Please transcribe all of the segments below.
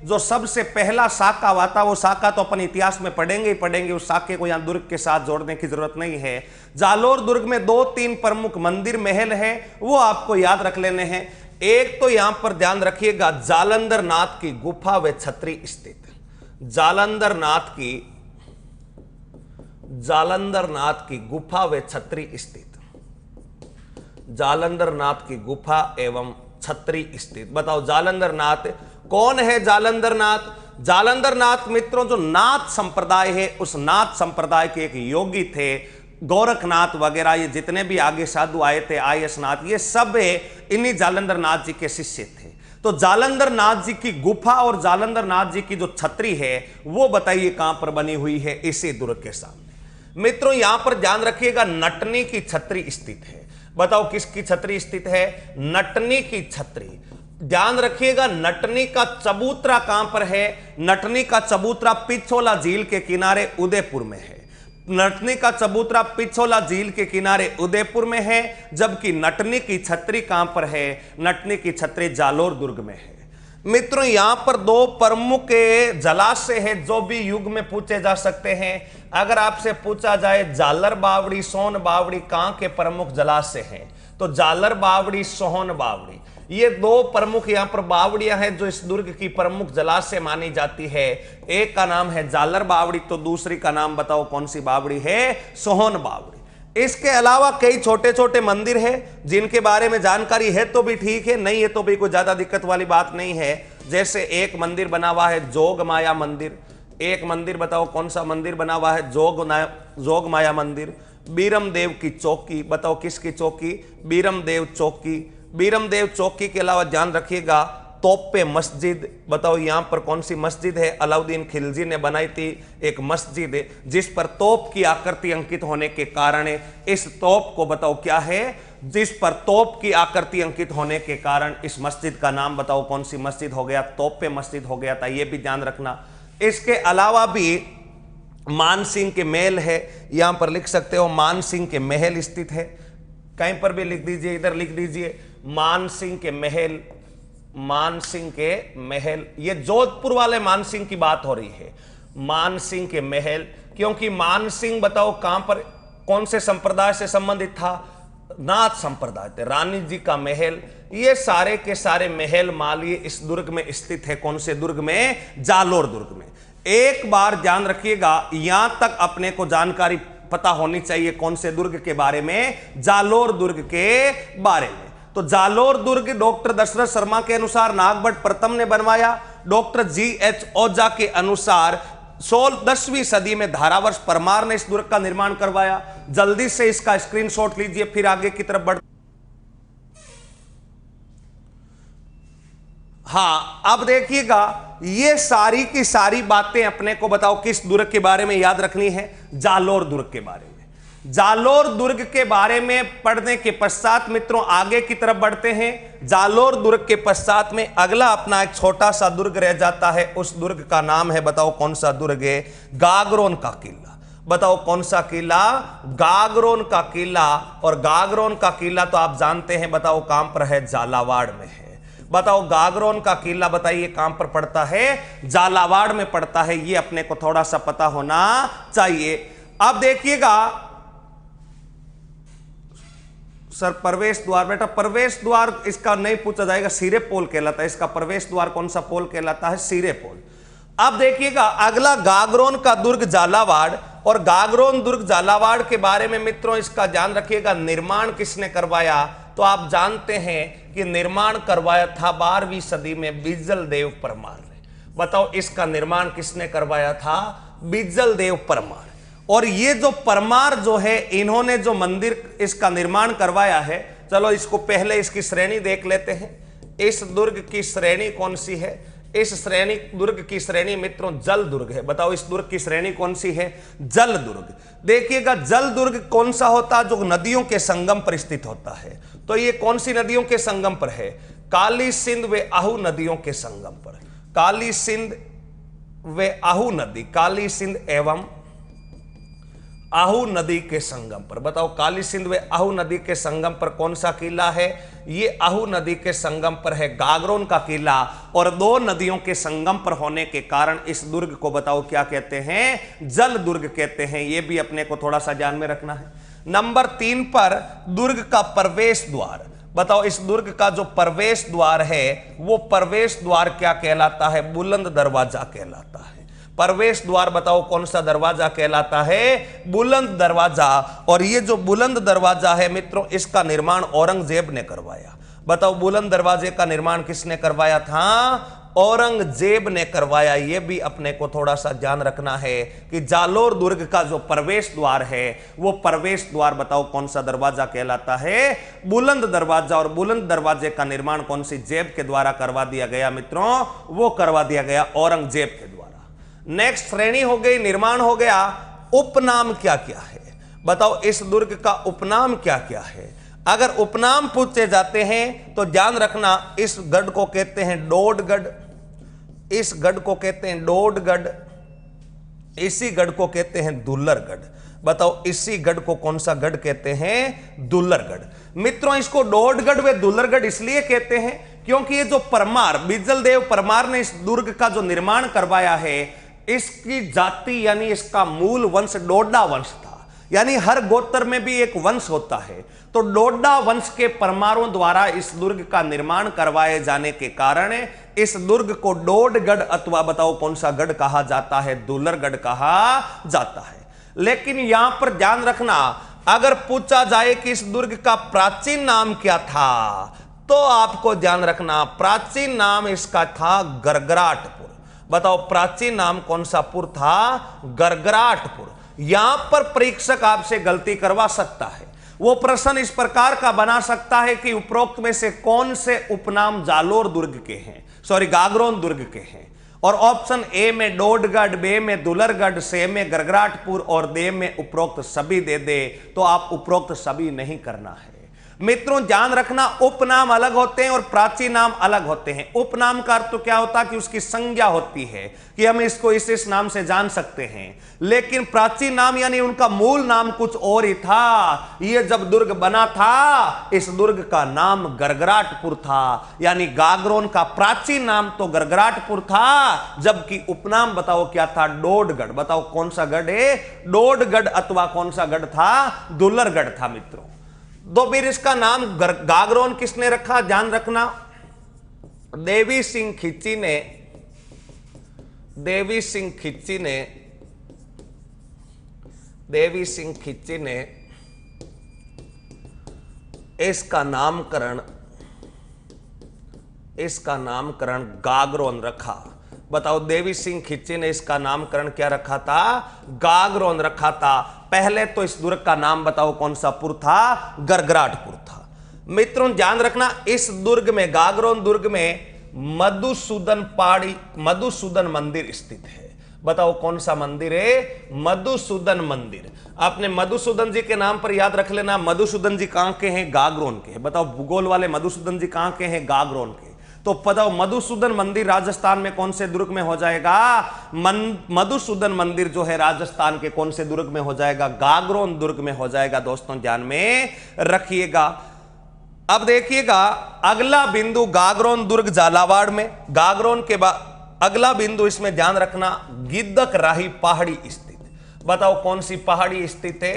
जो सबसे पहला साका हुआ था, वो साका तो अपन इतिहास में पढ़ेंगे ही पढ़ेंगे, उस साके को यहां दुर्ग के साथ जोड़ने की जरूरत नहीं है। जालोर दुर्ग में 2-3 प्रमुख मंदिर महल है, वो आपको याद रख लेने हैं। एक तो यहां पर ध्यान रखिएगा, जालंधर नाथ की गुफा व छतरी स्थित। जालंधर नाथ की गुफा व छतरी स्थित। जालंधर नाथ की गुफा एवं छतरी स्थित। बताओ जालंधर नाथ कौन है? जालंधर नाथ, जालंधर नाथ मित्रों जो नाथ संप्रदाय है, उस नाथ संप्रदाय के एक योगी थे। गोरखनाथ वगैरह ये जितने भी आगे साधु आए थे, आयस नाथ, ये सब इन्हीं जालंधर नाथ जी के शिष्य थे। तो जालंधर नाथ जी की गुफा और जालंधर नाथ जी की जो छतरी है, वो बताइए कहां पर बनी हुई है? इसी दुर्ग के सामने। मित्रों यहां पर ध्यान रखिएगा, नटनी की छतरी स्थित है। बताओ किसकी छतरी स्थित है? नटनी की छतरी। ध्यान रखिएगा, नटनी का चबूतरा कहां पर है? नटनी का चबूतरा पिछोला झील के किनारे उदयपुर में है। नटनी का चबूतरा पिछोला झील के किनारे उदयपुर में है, जबकि नटनी की छतरी कहां पर है? नटनी की छतरी जालोर दुर्ग में है। मित्रों यहां पर 2 प्रमुख जलाशय है जो भी युग में पूछे जा सकते हैं। अगर आपसे पूछा जाए जालर बावड़ी, सोन बावड़ी कहां के प्रमुख जलाशय हैं, तो जालर बावड़ी, सोहन बावड़ी, ये 2 प्रमुख यहां पर बावड़ियां हैं जो इस दुर्ग की प्रमुख जलाशय मानी जाती है। एक का नाम है जालर बावड़ी, तो दूसरी का नाम बताओ कौन सी बावड़ी है? सोहन बावड़ी। इसके अलावा कई छोटे छोटे मंदिर हैं जिनके बारे में जानकारी है तो भी ठीक है, नहीं है तो भी कोई ज्यादा दिक्कत वाली बात नहीं है। जैसे एक मंदिर बना हुआ है जोग माया मंदिर। एक मंदिर बताओ कौन सा मंदिर बना हुआ है? जोग माया मंदिर। बीरम देव की चौकी, बताओ किसकी चौकी? बीरम देव चौकी। बीरम देव चौकी के अलावा ध्यान रखिएगा तोपे मस्जिद। बताओ यहां पर कौन सी मस्जिद है? अलाउद्दीन खिलजी ने बनाई थी एक मस्जिद जिस पर तोप की आकृति अंकित होने के कारण इस तोप को बताओ क्या है? जिस पर तोप की आकृति अंकित होने के कारण इस मस्जिद का नाम बताओ कौन सी मस्जिद हो गया? तोपे मस्जिद हो गया था, यह भी ध्यान रखना। इसके अलावा भी मानसिंह के महल है, यहां पर लिख सकते हो मानसिंह के महल स्थित है। कहीं पर भी लिख दीजिए, इधर लिख दीजिए मानसिंह के महल। मानसिंह के महल, ये जोधपुर वाले मानसिंह की बात हो रही है। मानसिंह के महल, क्योंकि मानसिंह बताओ कहां पर, कौन से संप्रदाय से संबंधित था? नाथ संप्रदाय थे। रानी जी का महल, ये सारे के सारे महल मालिए इस दुर्ग में स्थित है। कौन से दुर्ग में? जालोर दुर्ग में। एक बार ध्यान रखिएगा, यहां तक अपने को जानकारी पता होनी चाहिए कौन से दुर्ग के बारे में? जालोर दुर्ग के बारे में। तो जालोर दुर्ग डॉक्टर दशरथ शर्मा के अनुसार नागभट्ट प्रथम ने बनवाया। Doctor G H. ओझा के अनुसार 10वीं सदी में धारावर्ष परमार ने इस दुर्ग का निर्माण करवाया। जल्दी से इसका स्क्रीनशॉट लीजिए, फिर आगे की तरफ बढ़। हां अब देखिएगा, ये सारी की सारी बातें अपने को बताओ किस दुर्ग के बारे में याद रखनी है? जालोर दुर्ग के बारे में। जालोर दुर्ग के बारे में पढ़ने के पश्चात मित्रों आगे की तरफ बढ़ते हैं। जालोर दुर्ग के पश्चात में अगला अपना एक छोटा सा दुर्ग रह जाता है। उस दुर्ग का नाम है, बताओ कौन सा दुर्ग है? गागरोन का किला। बताओ कौन सा किला? गागरोन का किला। और गागरोन का किला तो आप जानते हैं, बताओ कहां पर है? झालावाड़ में है। बताओ गागरोन का किला बताइए कहां पर पड़ता है? झालावाड़ में पड़ता है। ये अपने को थोड़ा सा पता होना चाहिए। अब देखिएगा सर, प्रवेश द्वार, बेटा प्रवेश द्वार इसका नहीं पूछा जाएगा, सिरे पोल कहलाता है इसका। प्रवेश द्वार कौन सा पोल कहलाता है? सिरे पोल। अब देखिएगा अगला गागरोन का दुर्ग झालावाड़। और गागरोन दुर्ग झालावाड़ के बारे में मित्रों इसका ध्यान रखिएगा, निर्माण किसने करवाया? तो आप जानते हैं कि निर्माण करवाया था 12वीं सदी में बिजल देव परमार ने। बताओ इसका निर्माण किसने करवाया था? बिजल देव परमार। और ये जो परमार जो है, इन्होंने जो मंदिर इसका निर्माण करवाया है, चलो इसको पहले इसकी श्रेणी देख लेते हैं। इस दुर्ग की श्रेणी कौन सी है? इस श्रेणी दुर्ग की श्रेणी मित्रों जल दुर्ग है। बताओ इस दुर्ग की श्रेणी कौन सी है? जल दुर्ग। देखिएगा जल दुर्ग कौन सा होता है? जो नदियों के संगम पर स्थित होता है। तो ये कौन सी नदियों के संगम पर है? काली सिंध व आहू नदियों के संगम पर। काली सिंध व आहू नदी, काली सिंध एवं आहू नदी के संगम पर। बताओ काली सिंध व आहू नदी के संगम पर कौन सा किला है? ये आहू नदी के संगम पर है गागरोन का किला। और दो नदियों के संगम पर होने के कारण इस दुर्ग को बताओ क्या कहते हैं? जल दुर्ग कहते हैं। ये भी अपने को थोड़ा सा ध्यान में रखना है। नंबर 3 पर दुर्ग का प्रवेश द्वार। बताओ इस दुर्ग का जो प्रवेश द्वार है वो प्रवेश द्वार क्या कहलाता है? बुलंद दरवाजा कहलाता है। प्रवेश द्वार बताओ कौन सा दरवाजा कहलाता है? बुलंद दरवाजा। और ये जो बुलंद दरवाजा है मित्रों, इसका निर्माण औरंगजेब ने करवाया। बताओ बुलंद दरवाजे का निर्माण किसने करवाया था? औरंगजेब ने करवाया। यह भी अपने को थोड़ा सा ध्यान रखना है कि जालोर दुर्ग का जो प्रवेश द्वार है वो प्रवेश द्वार बताओ कौन सा दरवाजा कहलाता है? बुलंद दरवाजा। और बुलंद दरवाजे का निर्माण कौन सी जेब के द्वारा करवा दिया गया मित्रों? वो करवा दिया गया औरंगजेब के द्वारा। नेक्स्ट श्रेणी हो गई, निर्माण हो गया। उपनाम क्या क्या है? बताओ इस दुर्ग का उपनाम क्या क्या है? अगर उपनाम पूछे जाते हैं तो ध्यान रखना, इस गढ़ को कहते हैं डोडगढ़, इस गढ़ को कहते हैं डोडगढ़, इसी गढ़ को कहते हैं दुल्लरगढ़। बताओ इसी गढ़ को कौन सा गढ़ कहते हैं? दुल्लरगढ़। मित्रों इसको डोडगढ़ व दुल्लरगढ़ इसलिए कहते हैं क्योंकि ये जो परमार, बिजल देव परमार ने इस दुर्ग का जो निर्माण करवाया है, इसकी जाति यानी इसका मूल वंश डोडा वंश था। यानी हर गोत्र में भी एक वंश होता है, तो डोडा वंश के परमारों द्वारा इस दुर्ग का निर्माण करवाए जाने के कारण इस दुर्ग को डोडगढ़ अथवा बताओ कौन सा गढ़ कहा जाता है? दुल्लरगढ़ कहा जाता है। लेकिन यहां पर ध्यान रखना, अगर पूछा जाए कि इस दुर्ग का प्राचीन नाम क्या था, तो आपको ध्यान रखना प्राचीन नाम इसका था गरगराटपुर। बताओ प्राचीन नाम कौन सा पुर था? गरगराटपुर। यहां पर परीक्षक आपसे गलती करवा सकता है। वो प्रश्न इस प्रकार का बना सकता है कि उपरोक्त में से कौन से उपनाम जालोर दुर्ग के हैं, सॉरी गागरोन दुर्ग के हैं? और ऑप्शन ए में डोडगढ़, बे में दुल्लरगढ़, से में गरगराटपुर और दे में उपरोक्त सभी दे दे, तो आप उपरोक्त सभी नहीं करना है। मित्रों ध्यान रखना, उपनाम अलग होते हैं और प्राचीन नाम अलग होते हैं। उपनाम का अर्थ तो क्या होता है कि उसकी संज्ञा होती है कि हम इसको इस नाम से जान सकते हैं। लेकिन प्राचीन नाम यानी उनका मूल नाम कुछ और ही था। ये जब दुर्ग बना था, इस दुर्ग का नाम गरगराटपुर था। यानी गागरोन का प्राचीन नाम तो गरगराटपुर था, जबकि उपनाम बताओ क्या था? डोडगढ़। बताओ कौन सा गढ़ है? डोडगढ़ अथवा कौन सा गढ़ था? दुल्लरगढ़ था मित्रों। दो फिर इसका नाम गागरोन किसने रखा? ध्यान रखना, देवी सिंह खिच्ची ने, देवी सिंह खिच्ची ने, देवी सिंह खिच्ची ने इसका नामकरण गागरोन रखा। बताओ देवी सिंह खिच्ची ने इसका नामकरण क्या रखा था? गागरोन रखा था। पहले तो इस दुर्ग का नाम बताओ कौन सा पुर था? गरगराटपुर था। मित्रों ध्यान रखना, इस दुर्ग में, गागरोन दुर्ग में मधुसूदन पहाड़ी, मधुसूदन मंदिर स्थित है। बताओ कौन सा मंदिर है? मधुसूदन मंदिर। आपने मधुसूदन जी के नाम पर याद रख लेना। मधुसूदन जी कहां के हैं? गागरोन के। बताओ भूगोल वाले मधुसूदन जी कहां के हैं? गागरोन के। तो बताओ मधुसूदन मंदिर राजस्थान में कौन से दुर्ग में हो जाएगा? मधुसूदन मंदिर जो है राजस्थान के कौन से दुर्ग में हो जाएगा? गागरोन दुर्ग में हो जाएगा। दोस्तों ध्यान में रखिएगा। अब देखिएगा अगला बिंदु गागरोन दुर्ग झालावाड़ में। गागरोन के बाद अगला बिंदु इसमें ध्यान रखना, गिद्दक राही पहाड़ी स्थित। बताओ कौन सी पहाड़ी स्थित है?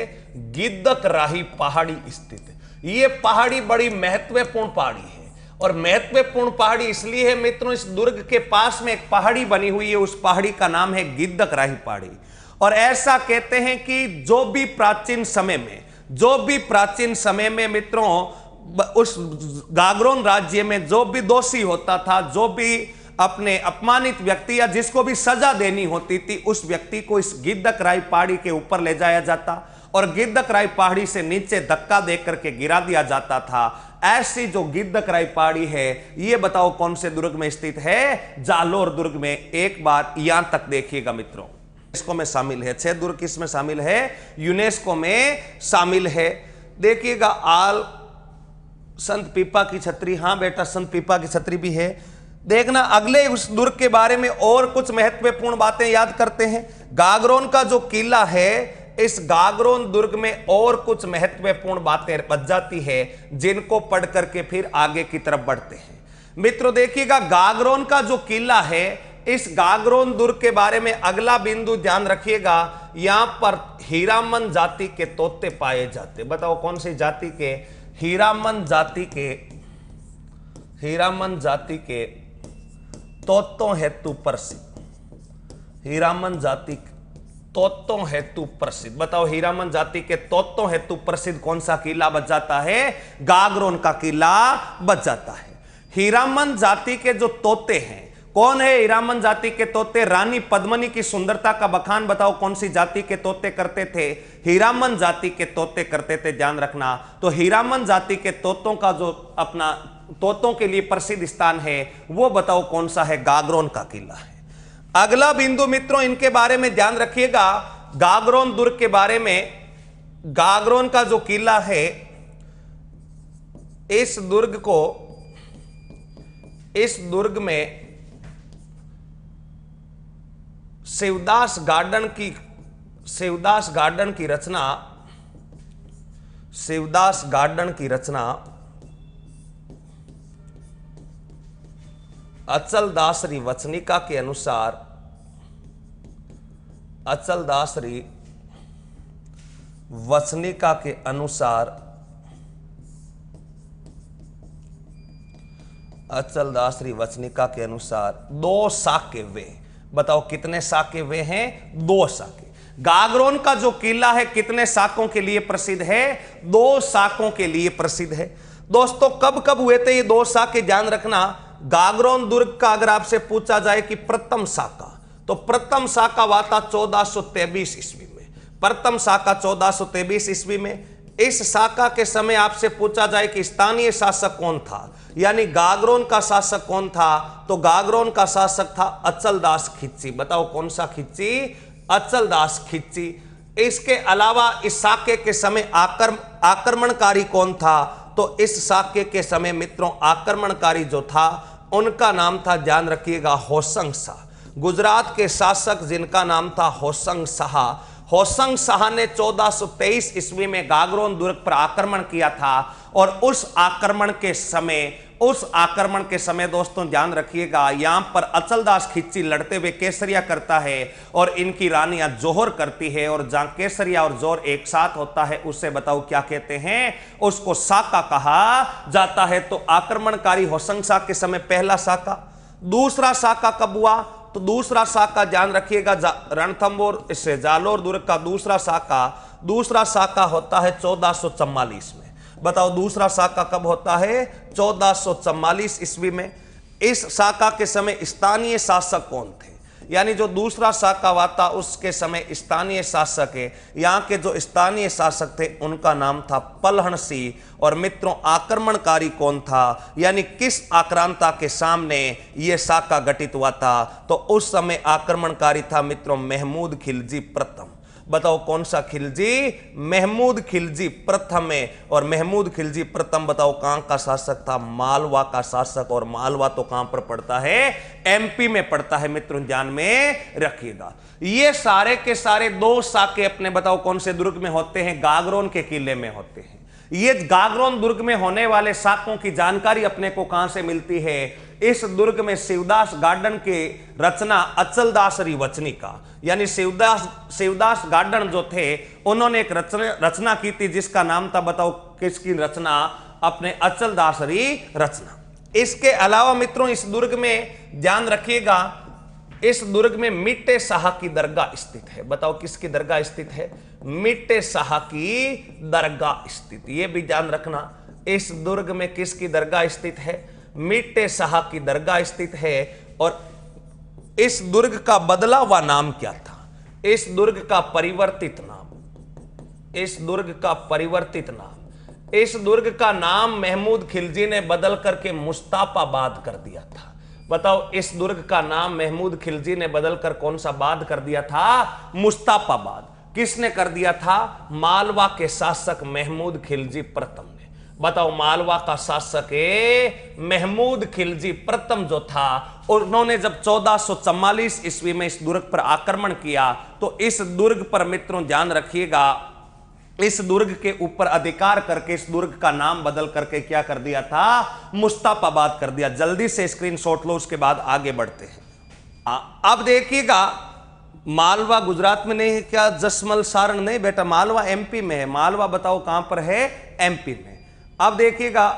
गिद्दक राही पहाड़ी स्थित। यह पहाड़ी बड़ी महत्वपूर्ण पहाड़ी है। और महत्वपूर्ण पहाड़ी इसलिए है मित्रों, इस दुर्ग के पास में एक पहाड़ी बनी हुई है, उस पहाड़ी का नाम है गिद्दक राही पहाड़ी। और ऐसा कहते हैं कि जो भी प्राचीन समय में मित्रों उस गागरोन राज्य में जो भी दोषी होता था, जो भी अपने अपमानित व्यक्ति या जिसको भी सजा देनी होती थी, उस व्यक्ति को इस गिद्दक राही पहाड़ी के ऊपर ले जाया जाता और गिद्दक राही पहाड़ी से नीचे धक्का दे करके गिरा दिया जाता था। ऐसी जो गिद्दक राही पहाड़ी है, ये बताओ कौन से दुर्ग में स्थित है? जालोर दुर्ग में। एक बार यहां तक देखिएगा मित्रों, यूनेस्को में शामिल है। 6 दुर्ग किसमें शामिल है? यूनेस्को में शामिल है। देखिएगा आल संत पीपा की छतरी, हां बेटा संत पीपा की छतरी भी है। देखना अगले उस दुर्ग के बारे में और कुछ महत्वपूर्ण बातें याद करते हैं। गागरोन का जो किला है, इस गागरोन दुर्ग में और कुछ महत्वपूर्ण बातें बच जाती है, जिनको पढ़ करके फिर आगे की तरफ बढ़ते हैं। मित्रों देखिएगा, गागरोन का जो किला है, इस गागरोन दुर्ग के बारे में अगला बिंदु ध्यान रखिएगा। यहां पर हीरामन जाति के तोते पाए जाते। बताओ कौन सी जाति के? हीरामन जाति के तोतों हेतु प्रसिद्ध। हीरामन जाति तोतों हेतु प्रसिद्ध। बताओ हीरामन जाति के तोतों हेतु प्रसिद्ध कौन सा किला बच जाता है? गागरोन का किला बच जाता है। हीरामन जाति के जो तोते हैं, कौन है हीरामन जाति के तोते? रानी पद्मिनी की सुंदरता का बखान बताओ कौन सी जाति के तोते करते थे? हीरामन जाति के तोते करते थे, ध्यान रखना। तो हीरामन जाति के तोतों का जो अपना तोतों के लिए प्रसिद्ध स्थान है, वो बताओ कौन सा है? गागरोन का किला है। अगला बिंदु मित्रों इनके बारे में ध्यान रखिएगा, गागरोन दुर्ग के बारे में। गागरोन का जो किला है, इस दुर्ग में शिवदास गार्डन की रचना अचलदासरी वचनिका के अनुसार दो साके वे। बताओ कितने साके वे हैं? 2 साके। गागरोन का जो किला है कितने साकों के लिए प्रसिद्ध है? 2 साकों के लिए प्रसिद्ध है। दोस्तों कब कब हुए थे ये 2 साके? ध्यान रखना, गागरोन दुर्ग का अगर आपसे पूछा जाए कि प्रथम साका, तो प्रथम साका हुआ था 1423 ईस्वी में। प्रथम साका 1423 ईस्वी में। इस साका के समय आपसे पूछा जाए कि स्थानीय शासक कौन था, यानी गागरोन का शासक कौन था, तो गागरोन का शासक था अचलदास खिच्ची। बताओ कौन सा खिच्ची? अचलदास खिच्ची। इसके अलावा इस साके के समय आक्रमणकारी कौन था, तो इस साके के समय मित्रों आक्रमणकारी जो था उनका नाम था, ध्यान रखिएगा, होसंग शाह। गुजरात के शासक जिनका नाम था होसंग शाह। होसंग शाह ने 1423 ईस्वी में गागरोन दुर्ग पर आक्रमण किया था। और उस आक्रमण के समय दोस्तों ध्यान रखिएगा, यहां पर अचलदास खिच्ची लड़ते हुए केसरिया करता है और इनकी रानियां जोहर करती है। और जहां केसरिया और जोहर एक साथ होता है उसे बताओ क्या कहते हैं? उसको साका कहा जाता है। तो आक्रमणकारी होसंग शाह के समय पहला साका। दूसरा साका कब हुआ? तो दूसरा साका ध्यान रखिएगा, रणथंभौर से जालोर दुर्ग का दूसरा साका होता है 1444 में। बताओ दूसरा साका कब होता है? 1444 ईस्वी में। इस साका के समय स्थानीय शासक कौन थे, यानी जो दूसरा साका हुआ था उसके समय स्थानीय शासक है। यहाँ के जो स्थानीय शासक थे उनका नाम था पलहन सिंह। और मित्रों आक्रमणकारी कौन था, यानी किस आक्रांता के सामने यह साका गठित हुआ था, तो उस समय आक्रमणकारी था मित्रों महमूद खिलजी प्रथम। बताओ कौन सा खिलजी? महमूद खिलजी प्रथम है। और महमूद खिलजी प्रथम बताओ कहां का शासक था? मालवा का शासक। और मालवा तो कहां पर पड़ता है? एमपी में पड़ता है। मित्रों ध्यान में रखिएगा, ये सारे के सारे 2 साके अपने बताओ कौन से दुर्ग में होते हैं? गागरोन के किले में होते हैं। ये गागरोन दुर्ग में होने वाले साकों की जानकारी अपने को कहां से मिलती है? इस दुर्ग में शिवदास गार्डन की रचना अचलदासरी वचनिका, यानी शिवदास गार्डन जो थे उन्होंने एक रचना की थी जिसका नाम था, बताओ किसकी रचना? अपने अचलदासरी रचना। इसके अलावा मित्रों इस दुर्ग में ध्यान रखिएगा, इस दुर्ग में मिट्टे शाह की दरगाह स्थित है। बताओ किसकी दरगाह स्थित है? मिट्टे शाह की दरगाह स्थित। यह भी ध्यान रखना, इस दुर्ग में किसकी दरगाह स्थित है? मिट्टे शाह की दरगाह स्थित है। और इस दुर्ग का बदला हुआ नाम क्या था? इस दुर्ग का परिवर्तित नाम महमूद खिलजी ने बदल करके मुस्ताफाबाद कर दिया था। बताओ इस दुर्ग का नाम महमूद खिलजी ने बदलकर कौन सा बाद कर दिया था? मुस्ताफाबाद। किसने कर दिया था? मालवा के शासक महमूद खिलजी प्रथम ने। बताओ मालवा का शासक महमूद खिलजी प्रथम जो था उन्होंने जब 1444 ईस्वी में इस दुर्ग पर आक्रमण किया तो इस दुर्ग पर मित्रों ध्यान रखिएगा, इस दुर्ग के ऊपर अधिकार करके इस दुर्ग का नाम बदल करके क्या कर दिया था, मुस्ताफाबाद कर दिया। जल्दी से स्क्रीनशॉट लो, उसके बाद आगे बढ़ते हैं। अब देखिएगा, मालवा गुजरात में नहीं है क्या, जसमल सारण नहीं बेटा, मालवा एमपी में है। मालवा बताओ कहां पर है, एमपी में। अब देखिएगा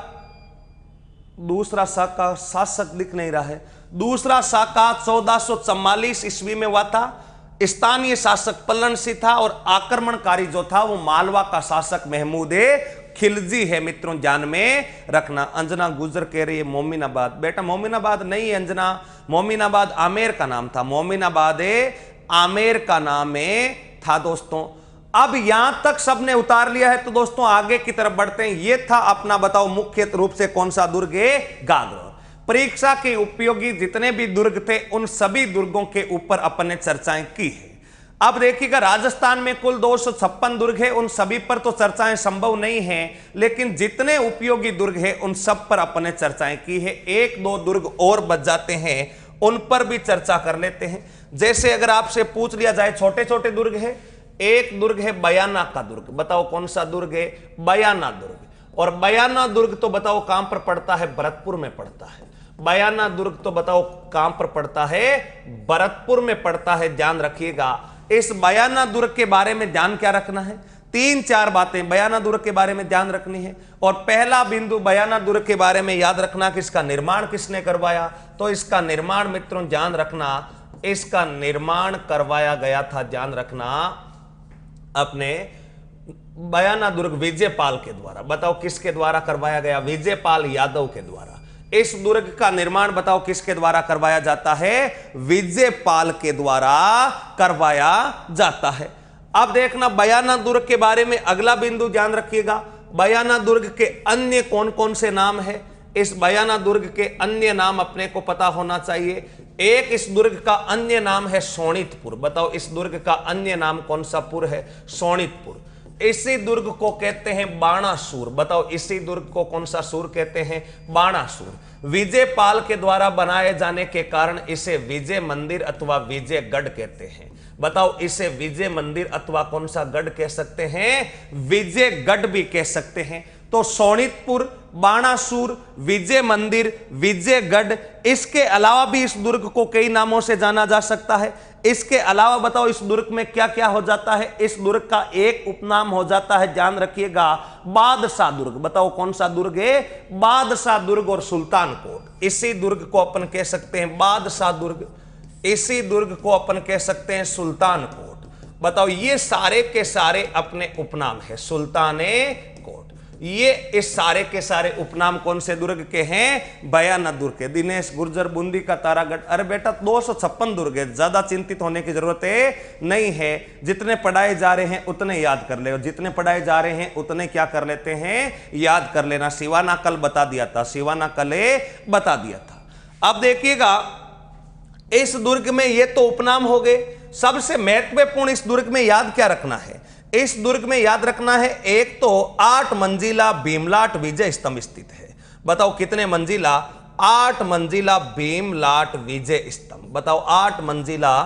दूसरा शाखा शासक दिख नहीं रहा है। दूसरा शाखा 1444 ईस्वी में हुआ था। स्थानीय शासक पल्लन सिंह था और आक्रमणकारी जो था वो मालवा का शासक महमूद खिलजी है। मित्रों ध्यान में रखना। अंजना गुजर कह रही है मोमिनाबाद, बेटा मोमिनाबाद नहीं है अंजना, मोमिनाबाद आमेर का नाम था, मोमिनाबाद आमेर का नाम था दोस्तों। अब यहां तक सबने उतार लिया है तो दोस्तों आगे की तरफ बढ़ते हैं। यह था अपना बताओ मुख्य रूप से कौन सा दुर्ग है, गागरोन। परीक्षा के उपयोगी जितने भी दुर्ग थे उन सभी दुर्गों के ऊपर अपन ने चर्चाएं की है। अब देखिएगा राजस्थान में कुल 256 दुर्ग है, उन सभी पर तो चर्चाएं संभव नहीं है, लेकिन जितने उपयोगी दुर्ग है उन सब पर अपन ने चर्चाएं की है। एक दो दुर्ग और बच जाते हैं, उन पर भी चर्चा कर लेते हैं। जैसे अगर आपसे पूछ लिया जाए छोटे छोटे दुर्ग है, एक दुर्ग है बयाना का दुर्ग, बताओ कौन सा दुर्ग है, बयाना दुर्ग। और बयाना दुर्ग तो बताओ कहां पर पड़ता है, भरतपुर में पड़ता है। बयाना दुर्ग तो बताओ कहां पर पड़ता है, भरतपुर में पड़ता है। ध्यान रखिएगा इस बयाना दुर्ग के बारे में ध्यान क्या रखना है, 3-4 बातें बयाना दुर्ग के बारे में ध्यान रखनी है। और पहला बिंदु बयाना दुर्ग के बारे में याद रखना कि इसका निर्माण किसने करवाया, तो इसका निर्माण मित्रों ध्यान रखना, इसका निर्माण करवाया गया था, ध्यान रखना, अपने बयाना दुर्ग विजयपाल के द्वारा। बताओ किसके द्वारा करवाया गया, विजयपाल यादव के द्वारा। इस दुर्ग का निर्माण बताओ किसके द्वारा करवाया जाता है, विजयपाल के द्वारा करवाया जाता है। अब देखना बयाना दुर्ग के बारे में अगला बिंदु ध्यान रखिएगा, बयाना दुर्ग के अन्य कौन कौन से नाम है। इस बयाना दुर्ग के अन्य नाम अपने को पता होना चाहिए। एक इस दुर्ग का अन्य नाम है सोनितपुर। बताओ इस दुर्ग का अन्य नाम कौन सा पुर है, सोनितपुर। इसी दुर्ग को कहते हैं बाणासुर। बताओ इसी दुर्ग को कौन सा सुर कहते हैं, बाणासुर। विजयपाल के द्वारा बनाए जाने के कारण इसे विजय मंदिर अथवा विजयगढ़ कहते हैं। बताओ इसे विजय मंदिर अथवा कौन सा गढ़ कह सकते हैं, विजयगढ़ भी कह सकते हैं। तो सोनितपुर, बाणासुर, विजय मंदिर, विजयगढ़, इसके अलावा भी इस दुर्ग को कई नामों से जाना जा सकता है। इसके अलावा बताओ इस दुर्ग में क्या क्या हो जाता है, इस दुर्ग का एक उपनाम हो जाता है, ध्यान रखिएगा, बादशाह दुर्ग। बताओ कौन सा दुर्ग है, बादशाह दुर्ग और सुल्तान कोट। इसी दुर्ग को अपन कह सकते हैं बादशाह दुर्ग, इसी दुर्ग को अपन कह सकते हैं सुल्तान कोट। बताओ ये सारे के सारे अपने उपनाम है, सुल्ताने कोट। ये इस सारे के सारे उपनाम कौन से दुर्ग के हैं, बयाना दुर्ग के। दिनेश गुर्जर बूंदी का तारागढ़, अरे बेटा 256 दुर्ग है, ज्यादा चिंतित होने की जरूरत नहीं है। जितने पढ़ाए जा रहे हैं उतने याद कर ले, और जितने पढ़ाए जा रहे हैं उतने क्या कर लेते हैं, याद कर लेना। शिवाना कल बता दिया था, शिवाना कल बता दिया था। अब देखिएगा इस दुर्ग में ये तो उपनाम हो गए। सबसे महत्वपूर्ण इस दुर्ग में याद क्या रखना है, इस दुर्ग में याद रखना है, एक तो 8 मंजिला भीमलाट विजय स्तंभ स्थित है। बताओ कितने मंजिला, 8 मंजिला भीमलाट विजय स्तंभ। बताओ 8 मंजिला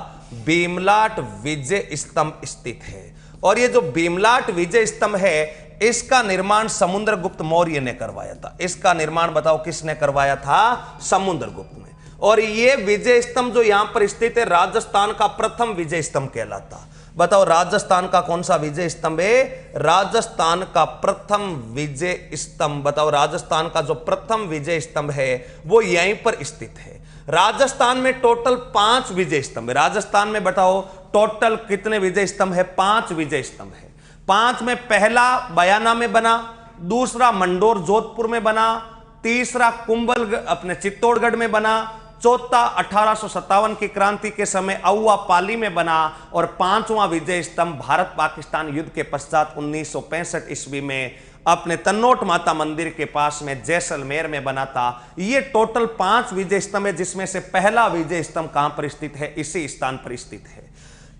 भीमलाट विजय स्तंभ स्थित है। और ये जो भीमलाट विजय स्तंभ है इसका निर्माण समुद्रगुप्त मौर्य ने करवाया था। इसका निर्माण बताओ किसने करवाया था, समुद्रगुप्त ने। और ये विजय स्तंभ जो यहां पर स्थित है राजस्थान का प्रथम विजय स्तंभ कहलाता। बताओ राजस्थान का कौन सा विजय स्तंभ है, राजस्थान का प्रथम विजय स्तंभ। बताओ राजस्थान का जो प्रथम विजय स्तंभ है वो यहीं पर स्थित है। राजस्थान में टोटल 5 विजय स्तंभ है। राजस्थान में बताओ टोटल कितने विजय स्तंभ है, 5 विजय स्तंभ है। 5 में पहला बयाना में बना, दूसरा मंडोर जोधपुर में बना, तीसरा कुंभल अपने चित्तौड़गढ़ में बना, चौथा 1857 की क्रांति के समय अहुआ पाली में बना, और 5वां विजय स्तंभ भारत पाकिस्तान युद्ध के पश्चात 1965 ईस्वी में अपने तन्नोट माता मंदिर के पास में जैसलमेर में बना था। ये टोटल 5 विजय स्तंभ है, जिसमें से पहला विजय स्तंभ कहां पर स्थित है, इसी स्थान पर स्थित है।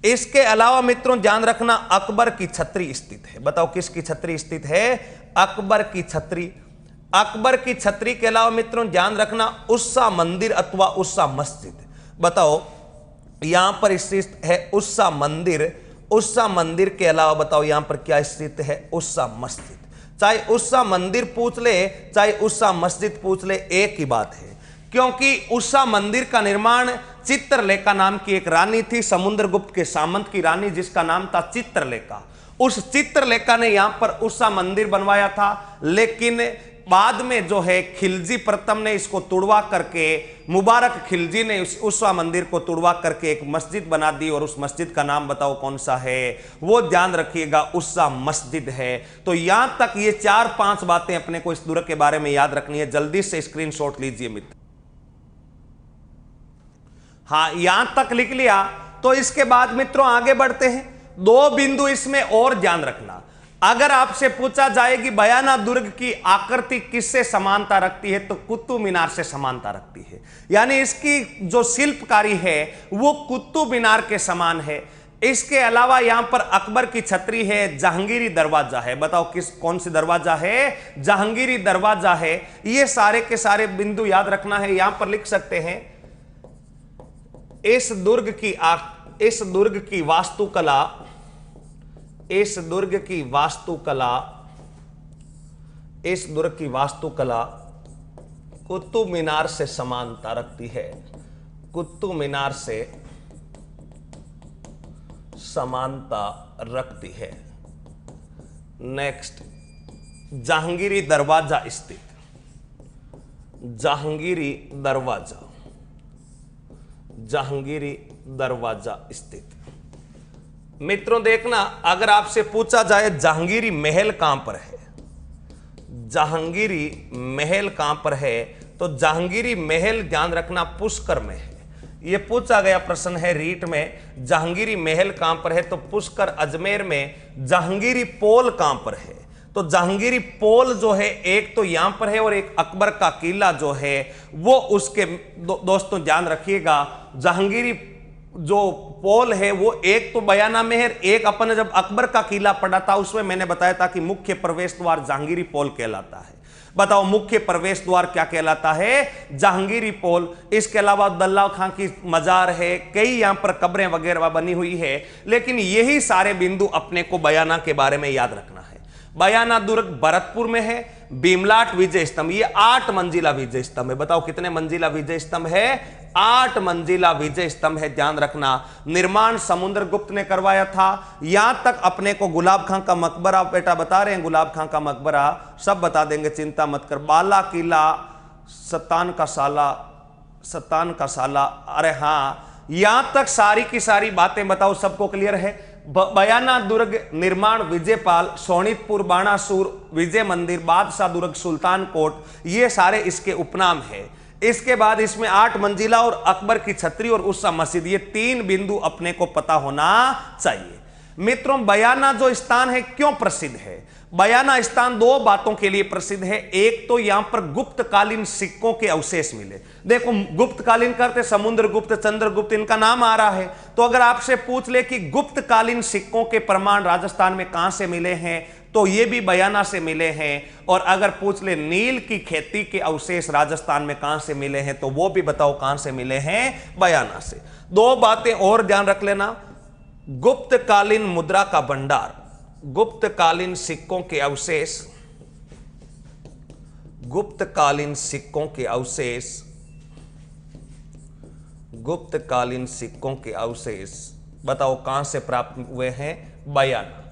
इसके अलावा मित्रों ध्यान रखना अकबर की छतरी स्थित है। बताओ किसकी छतरी स्थित है, अकबर की छतरी। अकबर की छतरी के अलावा मित्रों ध्यान रखना उस्सा मंदिर अथवा उस्सा मस्जिद। बताओ यहां पर स्थित है उस्सा मंदिर, उस्सा मंदिर के अलावा बताओ यहां पर क्या स्थित है, उस्सा मस्जिद। चाहे उस्सा मंदिर पूछ ले चाहे उस्सा मस्जिद पूछ ले, एक ही बात है, क्योंकि उस्सा मंदिर का निर्माण चित्रलेखा नाम की एक रानी थी, समुद्रगुप्त के सामंत की रानी, जिसका नाम था चित्रलेखा। उस चित्रलेखा ने यहां पर उस्सा मंदिर बनवाया था, लेकिन बाद में जो है खिलजी प्रथम ने इसको तुड़वा करके, मुबारक खिलजी ने उस्सा मंदिर को तुड़वा करके एक मस्जिद बना दी, और उस मस्जिद का नाम बताओ कौन सा है, वो ध्यान रखिएगा उस्सा मस्जिद है। तो यहां तक ये 4-5 बातें अपने को इस दुर्ग के बारे में याद रखनी है, जल्दी से स्क्रीनशॉट लीजिए मित्र। हाँ यहां तक लिख लिया तो इसके बाद मित्रों आगे बढ़ते हैं। 2 बिंदु इसमें और ध्यान रखना। अगर आपसे पूछा जाए कि बयाना दुर्ग की आकृति किससे समानता रखती है, तो कुतुब मीनार से समानता रखती है, यानी इसकी जो शिल्पकारी है वो कुतुब मीनार के समान है। इसके अलावा यहां पर अकबर की छतरी है, जहांगीरी दरवाजा है। बताओ कौन सी दरवाजा है, जहांगीरी दरवाजा है। ये सारे के सारे बिंदु याद रखना है। यहां पर लिख सकते हैं इस दुर्ग की वास्तुकला, इस दुर्ग की वास्तुकला कुतुब मीनार से समानता रखती है, कुतुब मीनार से समानता रखती है। नेक्स्ट, जहांगीरी दरवाजा स्थित, जहांगीरी दरवाजा स्थित। मित्रों देखना, अगर आपसे पूछा जाए जहांगीरी महल कहां पर है, जहांगीरी महल कहां पर है, तो जहांगीरी महल ध्यान रखना पुष्कर में है। यह पूछा गया प्रश्न है रीट में, जहांगीरी महल कहां पर है, तो पुष्कर अजमेर में। जहांगीरी पोल कहां पर है, तो जहांगीरी पोल जो है एक तो यहां पर है, और एक अकबर का किला जो है वो उसके दोस्तों ध्यान रखिएगा, जहांगीरी जो पोल है वो एक तो बयाना में है, एक अपन ने जब अकबर का किला पढ़ा था उसमें मैंने बताया था कि मुख्य प्रवेश द्वार जहांगीरी पोल कहलाता है। बताओ मुख्य प्रवेश द्वार क्या कहलाता है, जहांगीरी पोल। इसके अलावा दल्ला खां की मजार है, कई यहां पर कब्रें वगैरह बनी हुई है, लेकिन यही सारे बिंदु अपने को बयाना के बारे में याद रखना है। बयाना दुर्ग भरतपुर में है। भीमलाट विजय स्तंभ, ये 8 मंजिला विजय स्तंभ है। बताओ कितने मंजिला विजय स्तंभ है, 8 मंजिला विजय स्तंभ है, ध्यान रखना। निर्माण समुद्रगुप्त ने करवाया था। यहां तक अपने को गुलाब खां का मकबरा बेटा बता रहे हैं, गुलाब खां का मकबरा सब बता देंगे, चिंता मत कर। बाला किला, सत्तान का साला, अरे हाँ, यहां तक सारी की सारी बातें बताओ सबको क्लियर है। बयाना दुर्ग निर्माण विजयपाल, सोनितपुर, बाणासुर, विजय मंदिर, बादशाह दुर्ग, सुल्तान कोट, ये सारे इसके उपनाम है। इसके बाद इसमें 8 मंजिला और अकबर की छतरी और उस्सा मस्जिद, ये 3 बिंदु अपने को पता होना चाहिए। मित्रों बयाना जो स्थान है क्यों प्रसिद्ध है, बयाना स्थान 2 बातों के लिए प्रसिद्ध है। एक तो यहां पर गुप्तकालीन सिक्कों के अवशेष मिले। देखो गुप्तकालीन करते समुद्रगुप्त, चंद्रगुप्त, इनका नाम आ रहा है, तो अगर आपसे पूछ ले कि गुप्तकालीन सिक्कों के प्रमाण राजस्थान में कहां से मिले हैं, तो ये भी बयाना से मिले हैं। और अगर पूछ ले नील की खेती के अवशेष राजस्थान में कहां से मिले हैं, तो वो भी बताओ कहां से मिले हैं, बयाना से। 2 बातें और ध्यान रख लेना, गुप्तकालीन मुद्रा का भंडार, गुप्तकालीन सिक्कों के अवशेष, गुप्तकालीन सिक्कों के अवशेष, गुप्तकालीन सिक्कों के अवशेष बताओ कहां से प्राप्त हुए हैं, बयाना।